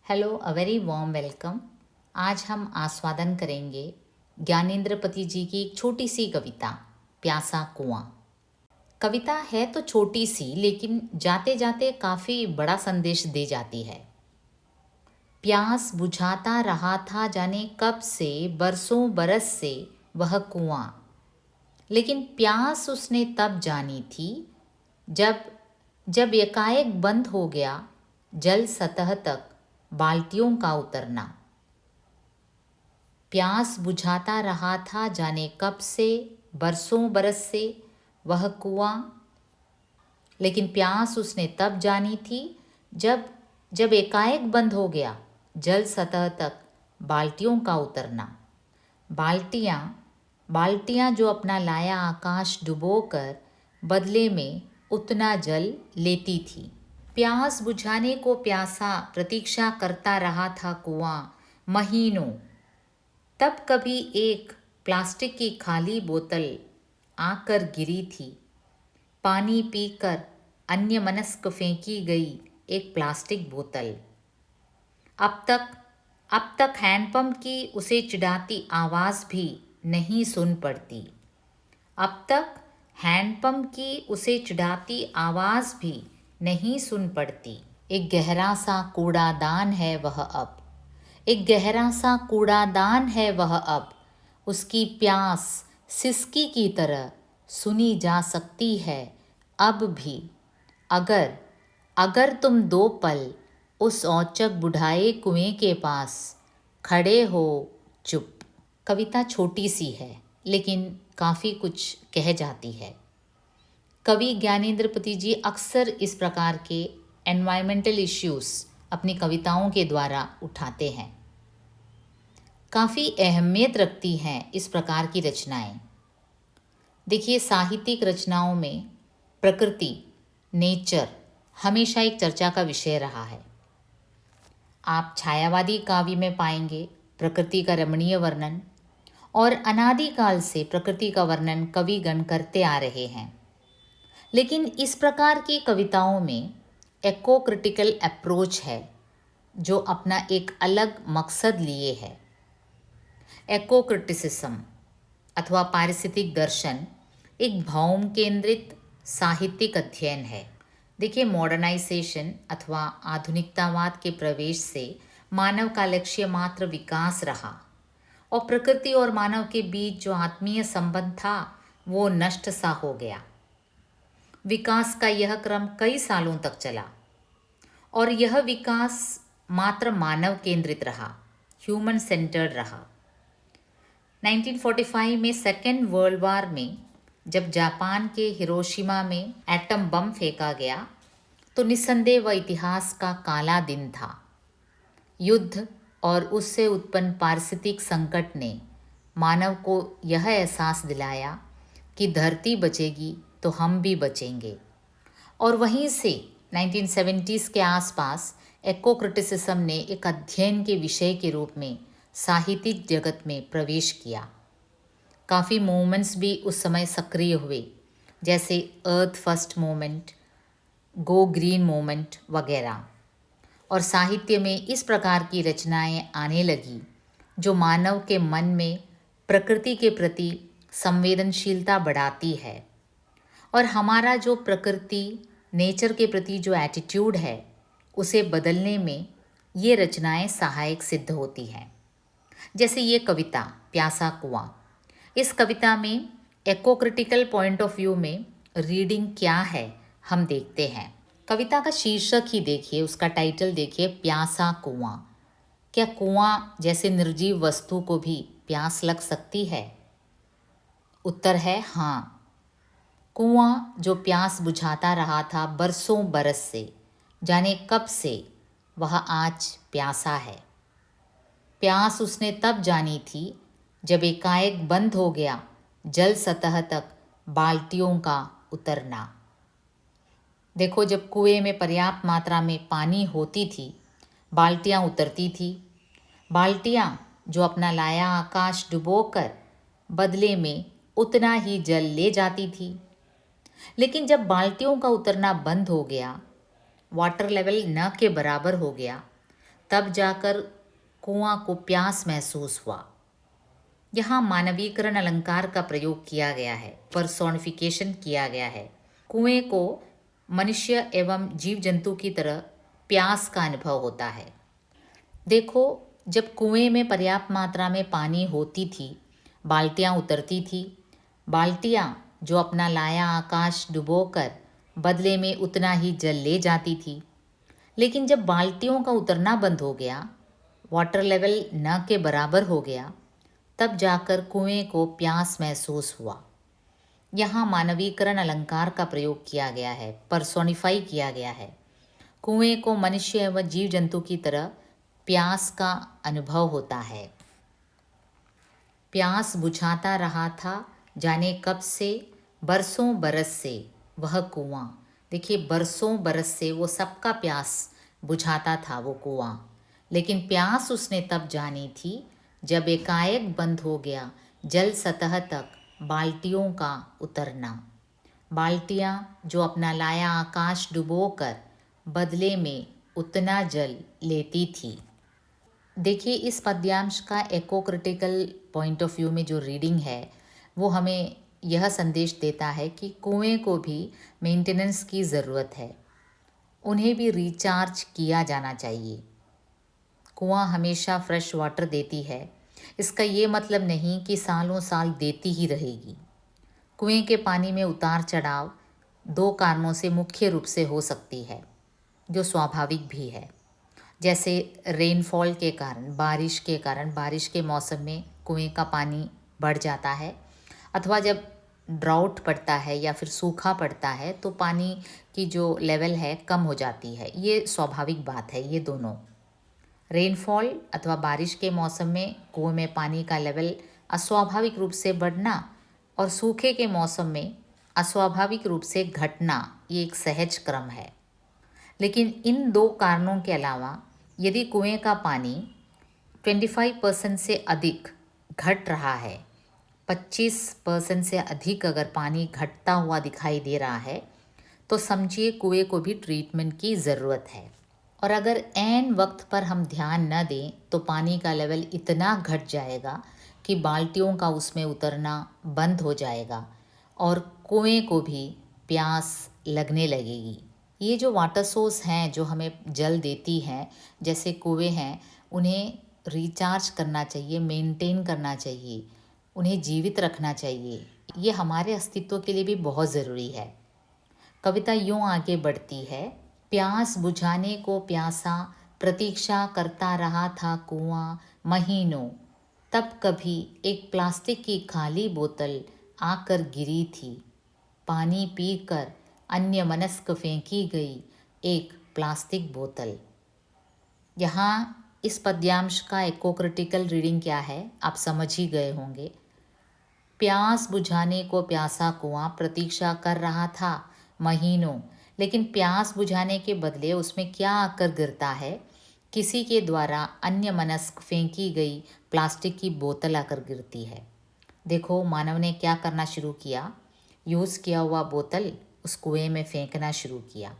Hello, a very warm welcome. आज हम आस्वादन करेंगे ज्ञानेंद्रपति जी की एक छोटी सी कविता, प्यासा कुआं। कविता है तो छोटी सी, लेकिन जाते जाते काफ़ी बड़ा संदेश दे जाती है। प्यास बुझाता रहा था जाने कब से, बरसों बरस से वह कुआं। लेकिन प्यास उसने तब जानी थी जब जब एकाएक बंद हो गया जल सतह तक बाल्टियों का उतरना। प्यास बुझाता रहा था जाने कब से, बरसों बरस से वह कुआं। लेकिन प्यास उसने तब जानी थी जब जब एकाएक बंद हो गया जल सतह तक बाल्टियों का उतरना। बाल्टियाँ बाल्टियाँ जो अपना लाया आकाश डुबोकर बदले में उतना जल लेती थी। प्यास बुझाने को प्यासा प्रतीक्षा करता रहा था कुआं महीनों। तब कभी एक प्लास्टिक की खाली बोतल आकर गिरी थी। पानी पीकर अन्यमनस्क फेंकी गई एक प्लास्टिक बोतल। अब तक अब तक हैंडपंप की उसे चिढ़ाती आवाज़ भी नहीं सुन पड़ती। अब तक हैंडपंप की उसे चिढ़ाती आवाज़ भी नहीं सुन पड़ती। एक गहरा सा कूड़ादान है वह अब, एक गहरा सा कूड़ादान है वह अब। उसकी प्यास सिसकी की तरह सुनी जा सकती है अब भी। अगर अगर तुम दो पल उस औचक बुढ़ाए कुएं के पास खड़े हो चुप। कविता छोटी सी है, लेकिन काफ़ी कुछ कह जाती है। कवि ज्ञानेंद्रपति जी अक्सर इस प्रकार के एनवायरमेंटल इश्यूज़ अपनी कविताओं के द्वारा उठाते हैं। काफ़ी अहमियत रखती हैं इस प्रकार की रचनाएं। देखिए, साहित्यिक रचनाओं में प्रकृति, नेचर हमेशा एक चर्चा का विषय रहा है। आप छायावादी काव्य में पाएंगे प्रकृति का रमणीय वर्णन, और अनादिकाल से प्रकृति का वर्णन कविगण करते आ रहे हैं। लेकिन इस प्रकार की कविताओं में एको क्रिटिकल अप्रोच है जो अपना एक अलग मकसद लिए है। एको क्रिटिसिज्म अथवा पारिस्थितिक दर्शन एक भौम केंद्रित साहित्यिक अध्ययन है। देखिए, मॉडर्नाइजेशन अथवा आधुनिकतावाद के प्रवेश से मानव का लक्ष्य मात्र विकास रहा और प्रकृति और मानव के बीच जो आत्मीय संबंध था वो नष्ट सा हो गया। विकास का यह क्रम कई सालों तक चला और यह विकास मात्र मानव केंद्रित रहा, ह्यूमन सेंटर्ड रहा। 1945 में सेकेंड वर्ल्ड वार में जब जापान के हिरोशिमा में एटम बम फेंका गया तो निस्संदेह वह इतिहास का काला दिन था। युद्ध और उससे उत्पन्न पारिस्थितिक संकट ने मानव को यह एहसास दिलाया कि धरती बचेगी तो हम भी बचेंगे। और वहीं से 1970s के आसपास एको क्रिटिसिज्म ने एक अध्ययन के विषय के रूप में साहित्यिक जगत में प्रवेश किया। काफ़ी मूवमेंट्स भी उस समय सक्रिय हुए, जैसे earth first movement, go green movement वगैरह। और साहित्य में इस प्रकार की रचनाएं आने लगी जो मानव के मन में प्रकृति के प्रति संवेदनशीलता बढ़ाती है और हमारा जो प्रकृति नेचर के प्रति जो एटीट्यूड है उसे बदलने में ये रचनाएं सहायक सिद्ध होती हैं। जैसे ये कविता प्यासा कुआं। इस कविता में एको क्रिटिकल पॉइंट ऑफ व्यू में रीडिंग क्या है हम देखते हैं। कविता का शीर्षक ही देखिए, उसका टाइटल देखिए, प्यासा कुआं। क्या कुआं जैसे निर्जीव वस्तु को भी प्यास लग सकती है? उत्तर है हाँ। कुआं जो प्यास बुझाता रहा था बरसों बरस से, जाने कब से, वह आज प्यासा है। प्यास उसने तब जानी थी जब एकाएक बंद हो गया जल सतह तक बाल्टियों का उतरना। देखो, जब कुएं में पर्याप्त मात्रा में पानी होती थी, बाल्टियाँ उतरती थी। बाल्टियाँ जो अपना लाया आकाश डुबोकर बदले में उतना ही जल ले जाती थी। लेकिन जब बाल्टियों का उतरना बंद हो गया, वाटर लेवल न के बराबर हो गया, तब जाकर कुआं को प्यास महसूस हुआ। यहाँ मानवीकरण अलंकार का प्रयोग किया गया है, पर्सोनिफिकेशन किया गया है। कुएं को मनुष्य एवं जीव जंतु की तरह प्यास का अनुभव होता है। देखो, जब कुएं में पर्याप्त मात्रा में पानी होती थी, बाल्टियाँ उतरती थी। बाल्टियाँ जो अपना लाया आकाश डुबोकर बदले में उतना ही जल ले जाती थी। लेकिन जब बाल्टियों का उतरना बंद हो गया, वाटर लेवल न के बराबर हो गया, तब जाकर कुएं को प्यास महसूस हुआ। यहाँ मानवीकरण अलंकार का प्रयोग किया गया है, पर्सोनिफाई किया गया है। कुएं को मनुष्य एवं जीव जंतु की तरह प्यास का अनुभव होता है। प्यास बुझाता रहा था जाने कब से, बरसों बरस से वह कुआं। देखिए, बरसों बरस से वो सबका प्यास बुझाता था वो कुआं, लेकिन प्यास उसने तब जानी थी जब एकाएक बंद हो गया जल सतह तक बाल्टियों का उतरना। बाल्टियाँ जो अपना लाया आकाश डुबोकर बदले में उतना जल लेती थी। देखिए, इस पद्यांश का एको क्रिटिकल पॉइंट ऑफ व्यू में जो रीडिंग है वो हमें यह संदेश देता है कि कुएं को भी मेंटेनेंस की ज़रूरत है, उन्हें भी रिचार्ज किया जाना चाहिए। कुआं हमेशा फ्रेश वाटर देती है, इसका ये मतलब नहीं कि सालों साल देती ही रहेगी। कुएं के पानी में उतार चढ़ाव दो कारणों से मुख्य रूप से हो सकती है, जो स्वाभाविक भी है। जैसे रेनफॉल के कारण, बारिश के मौसम में कुएं का पानी बढ़ जाता है, अथवा जब ड्राउट पड़ता है या फिर सूखा पड़ता है तो पानी की जो लेवल है कम हो जाती है। ये स्वाभाविक बात है। ये दोनों, रेनफॉल अथवा बारिश के मौसम में कुएं में पानी का लेवल अस्वाभाविक रूप से बढ़ना और सूखे के मौसम में अस्वाभाविक रूप से घटना, ये एक सहज क्रम है। लेकिन इन दो कारणों के अलावा यदि कुएं का पानी 25% से अधिक घट रहा है, 25% से अधिक अगर पानी घटता हुआ दिखाई दे रहा है, तो समझिए कुएं को भी ट्रीटमेंट की ज़रूरत है। और अगर ऐन वक्त पर हम ध्यान न दें तो पानी का लेवल इतना घट जाएगा कि बाल्टियों का उसमें उतरना बंद हो जाएगा और कुएं को भी प्यास लगने लगेगी। ये जो वाटर सोर्स हैं जो हमें जल देती हैं, जैसे कुएं हैं, उन्हें रिचार्ज करना चाहिए, मेंटेन करना चाहिए, उन्हें जीवित रखना चाहिए। ये हमारे अस्तित्व के लिए भी बहुत ज़रूरी है। कविता यूँ आगे बढ़ती है। प्यास बुझाने को प्यासा प्रतीक्षा करता रहा था कुआं महीनों, तब कभी एक प्लास्टिक की खाली बोतल आकर गिरी थी। पानी पीकर अन्यमनस्क फेंकी गई एक प्लास्टिक बोतल। यहाँ इस पद्यांश का एको क्रिटिकल रीडिंग क्या है आप समझ ही गए होंगे। प्यास बुझाने को प्यासा कुआं प्रतीक्षा कर रहा था महीनों, लेकिन प्यास बुझाने के बदले उसमें क्या आकर गिरता है, किसी के द्वारा अन्यमनस्क फेंकी गई प्लास्टिक की बोतल आकर गिरती है। देखो, मानव ने क्या करना शुरू किया, यूज़ किया हुआ बोतल उस कुएं में फेंकना शुरू किया।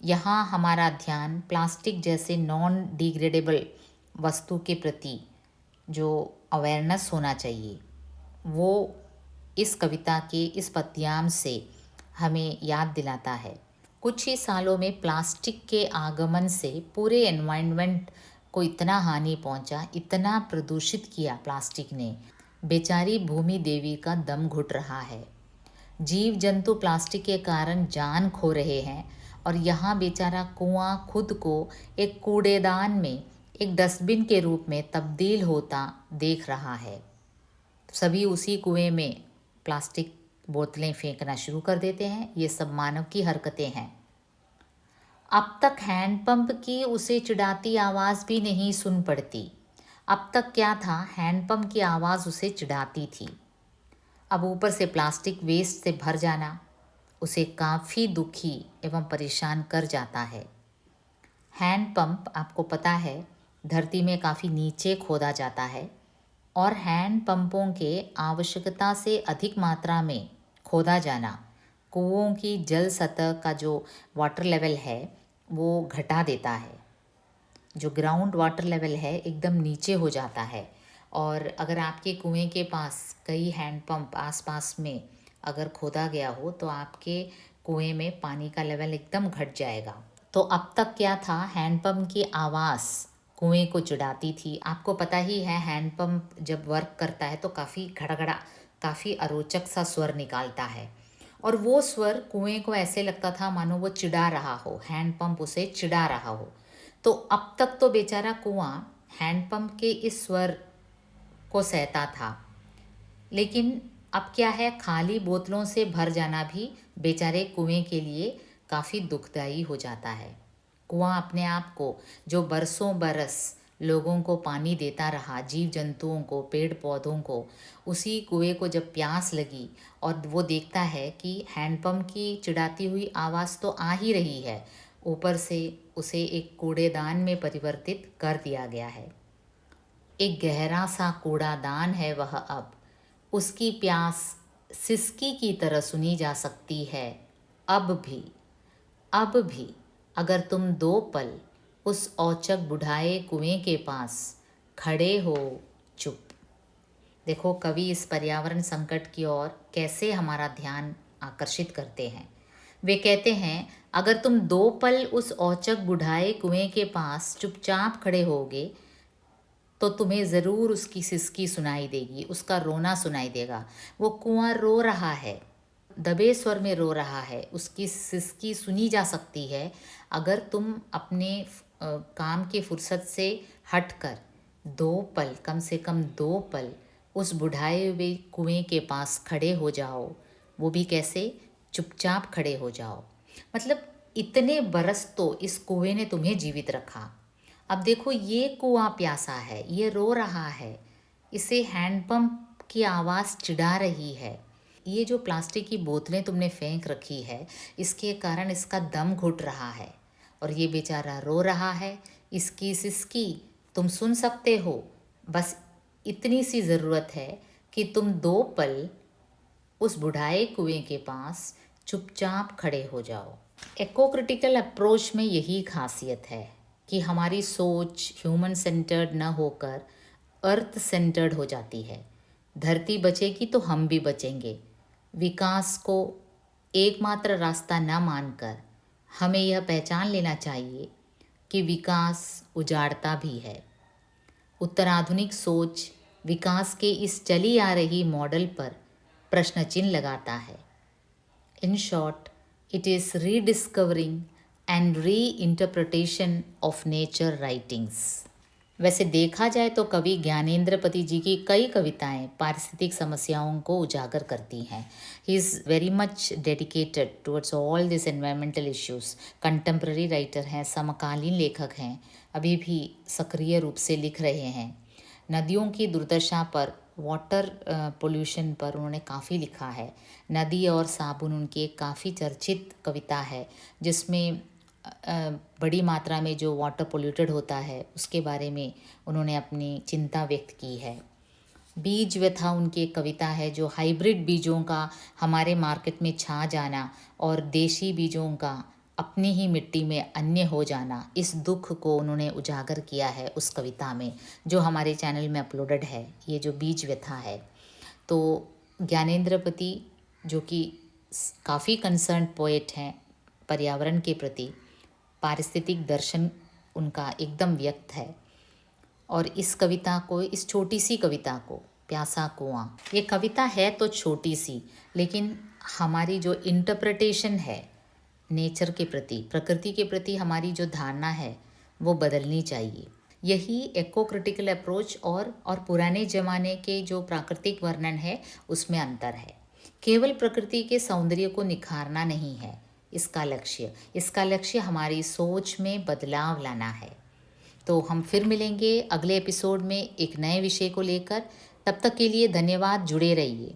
यहाँ हमारा ध्यान प्लास्टिक जैसे नॉन डिग्रेडेबल वस्तु के प्रति जो अवेयरनेस होना चाहिए, वो इस कविता के इस पद्यांश से हमें याद दिलाता है। कुछ ही सालों में प्लास्टिक के आगमन से पूरे एनवायरनमेंट को इतना हानि पहुंचा, इतना प्रदूषित किया प्लास्टिक ने, बेचारी भूमि देवी का दम घुट रहा है। जीव जंतु प्लास्टिक के कारण जान खो रहे हैं और यहाँ बेचारा कुआं खुद को एक कूड़ेदान में, एक डस्टबिन के रूप में तब्दील होता देख रहा है। सभी उसी कुएं में प्लास्टिक बोतलें फेंकना शुरू कर देते हैं। ये सब मानव की हरकतें हैं। अब तक हैंडपंप की उसे चिढ़ाती आवाज़ भी नहीं सुन पड़ती। अब तक क्या था, हैंडपंप की आवाज़ उसे चिढ़ाती थी। अब ऊपर से प्लास्टिक वेस्ट से भर जाना उसे काफ़ी दुखी एवं परेशान कर जाता है। हैंडपंप आपको पता है धरती में काफ़ी नीचे खोदा जाता है और हैंड पंपों के आवश्यकता से अधिक मात्रा में खोदा जाना कुओं की जल सतह का जो वाटर लेवल है वो घटा देता है। जो ग्राउंड वाटर लेवल है एकदम नीचे हो जाता है। और अगर आपके कुएं के पास कई हैंडपंप आसपास में अगर खोदा गया हो तो आपके कुएं में पानी का लेवल एकदम घट जाएगा। तो अब तक क्या था, हैंडपंप की आवाज़ कुएं को चिढ़ाती थी। आपको पता ही है हैंडपंप जब वर्क करता है तो काफ़ी घड़घड़ा, काफ़ी अरोचक सा स्वर निकालता है, और वो स्वर कुएं को ऐसे लगता था मानो वो चिढ़ा रहा हो, हैंडपंप उसे चिढ़ा रहा हो। तो अब तक तो बेचारा कुआं हैंडपंप के इस स्वर को सहता था, लेकिन अब क्या है, खाली बोतलों से भर जाना भी बेचारे कुएं के लिए काफ़ी दुखदाई हो जाता है। कुआं अपने आप को, जो बरसों बरस लोगों को पानी देता रहा, जीव जंतुओं को, पेड़ पौधों को, उसी कुएं को जब प्यास लगी और वो देखता है कि हैंडपंप की चिढ़ाती हुई आवाज़ तो आ ही रही है, ऊपर से उसे एक कूड़ेदान में परिवर्तित कर दिया गया है। एक गहरा सा कूड़ादान है वह अब। उसकी प्यास सिसकी की तरह सुनी जा सकती है अब भी। अब भी अगर तुम 2 पल उस औचक बुढ़ाए कुएं के पास खड़े हो चुप। देखो कवि इस पर्यावरण संकट की ओर कैसे हमारा ध्यान आकर्षित करते हैं। वे कहते हैं, अगर तुम 2 पल उस औचक बुढ़ाए कुएं के पास चुपचाप खड़े होगे तो तुम्हें ज़रूर उसकी सिसकी सुनाई देगी, उसका रोना सुनाई देगा। वो कुआं रो रहा है, दबे स्वर में रो रहा है, उसकी सिसकी सुनी जा सकती है अगर तुम अपने काम के फुर्सत से हटकर 2 पल, कम से कम 2 पल उस बुढ़ाए हुए कुएं के पास खड़े हो जाओ। वो भी कैसे, चुपचाप खड़े हो जाओ। मतलब इतने बरस तो इस कुएं ने तुम्हें जीवित रखा। अब देखो ये कुआं प्यासा है, ये रो रहा है, इसे हैंडपंप की आवाज़ चिढ़ा रही है। ये जो प्लास्टिक की बोतलें तुमने फेंक रखी है, इसके कारण इसका दम घुट रहा है और ये बेचारा रो रहा है। इसकी सिसकी तुम सुन सकते हो, बस इतनी सी ज़रूरत है कि तुम 2 पल उस बुढ़ाए कुएं के पास चुपचाप खड़े हो जाओ। इको क्रिटिकल अप्रोच में यही खासियत है कि हमारी सोच ह्यूमन सेंटर्ड न होकर अर्थ सेंटर्ड हो जाती है। धरती बचेगी तो हम भी बचेंगे। विकास को एकमात्र रास्ता न मानकर हमें यह पहचान लेना चाहिए कि विकास उजाड़ता भी है। उत्तराधुनिक सोच विकास के इस चली आ रही मॉडल पर प्रश्न चिन्ह लगाता है। In short, it is rediscovering and re interpretation of nature writings. वैसे देखा जाए तो कवि ज्ञानेंद्रपति जी की कई कविताएं पारिस्थितिक समस्याओं को उजागर करती हैं। He is very much dedicated towards all this environmental issues. Contemporary writer हैं, समकालीन लेखक हैं, अभी भी सक्रिय रूप से लिख रहे हैं। नदियों की दुर्दशा पर, वाटर पोल्यूशन पर उन्होंने काफ़ी लिखा है। नदी और साबुन उनकी एक काफ़ी चर्चित कविता है, जिसमें बड़ी मात्रा में जो वाटर पोल्यूटेड होता है उसके बारे में उन्होंने अपनी चिंता व्यक्त की है। बीज व्यथा उनकी एक कविता है, जो हाइब्रिड बीजों का हमारे मार्केट में छा जाना और देशी बीजों का अपनी ही मिट्टी में अन्य हो जाना, इस दुख को उन्होंने उजागर किया है उस कविता में, जो हमारे चैनल में अपलोडेड है। ये जो बीज व्यथा है, तो ज्ञानेंद्रपति जो कि काफ़ी कंसर्न पोएट हैं पर्यावरण के प्रति, पारिस्थितिक दर्शन उनका एकदम व्यक्त है। और इस कविता को, इस छोटी सी कविता को, प्यासा कुआं, ये कविता है तो छोटी सी, लेकिन हमारी जो इंटरप्रिटेशन है नेचर के प्रति, प्रकृति के प्रति हमारी जो धारणा है वो बदलनी चाहिए। यही इको क्रिटिकल अप्रोच और पुराने ज़माने के जो प्राकृतिक वर्णन है उसमें अंतर है। केवल प्रकृति के सौंदर्य को निखारना नहीं है इसका लक्ष्य हमारी सोच में बदलाव लाना है। तो हम फिर मिलेंगे अगले एपिसोड में एक नए विषय को लेकर। तब तक के लिए धन्यवाद, जुड़े रहिए।